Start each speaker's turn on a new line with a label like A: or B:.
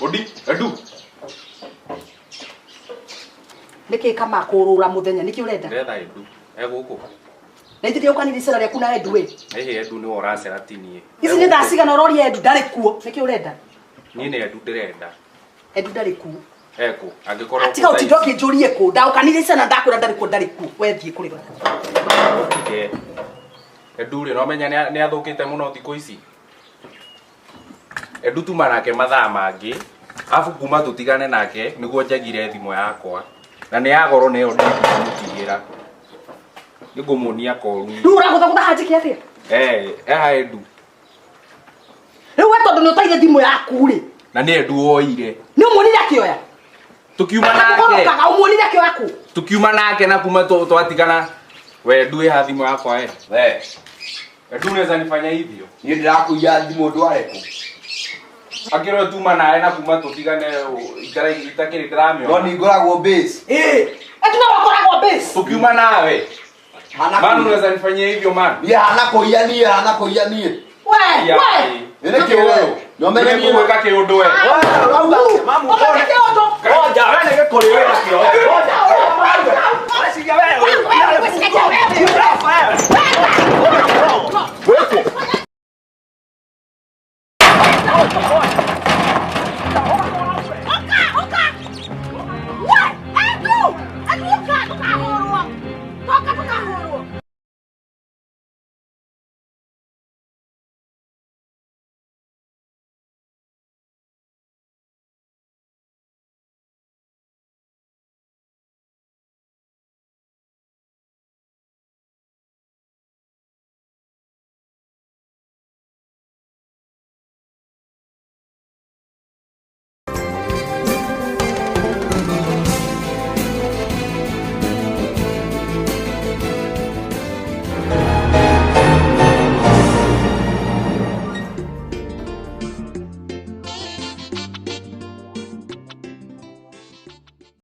A: Odi, Edu.
B: Niki kama kurura muthenya niki urenda?
A: Ndetha Edu. Eguku.
B: Naitithia ukaniricera rĩa kuna Edu we.
A: Ehe Edu ni oracera tinie.
B: Ici nĩ thaa cigana ũroria Edu ndarĩ kuo. Niki urenda?
A: Niĩ nĩ Edu ndĩrenda.
B: Edu ndarĩ kuo.
A: Eko, angĩkorwo
B: atiga ũtindoke njũrie kũ. Ndaukaniricera ndakwĩra ndarĩ kuo ndarĩ kuo. We thiĩ kũrĩ we.
A: Okay. Edu rĩ no menya nĩ athũkĩte mũno thikũ ici. Edu tuma nake mathaa mangĩ. Afu kuma tutigane nake nĩguo njagire thimũ yakwa. Na nĩ yagoro nĩ yo ndĩmutigĩra. Nĩngũmuonia koru.
B: Rĩu ũragũthagũtha hanjĩke atĩa?
A: Eha Edu.
B: Rĩu we tondũ nĩ ũtaire thimũ yaku rĩ.
A: Na nĩ Edu woire.
B: Nĩ ũmuonire akĩoya?
A: Tukiuma nake.
B: Ũmuonire akĩoya kũ?
A: Tukiuma nake na kuma twatigana. We Edu ĩha thimũ yakwa Edu unaweza nifanya hivyo?
C: Niĩ ndĩrakuia thimũ ndware kũ?
A: Akĩrwo tuma naye na kuma tutigane itakĩrĩ ndĩramĩona.
C: No nĩ ngoragwo base.
B: Edu no wakoragwo base.
A: Tukiuma nawe. Man unaweza nifanyia hivyo man?
C: Niĩ hanakuia niĩ.
B: We.
C: Nĩ kĩũndũ. No menye niĩ
A: gwĩka kĩũndũ we.
C: Mamu ngoja wewe nĩ gĩkũrĩ we na kĩo. Ngoja wewe.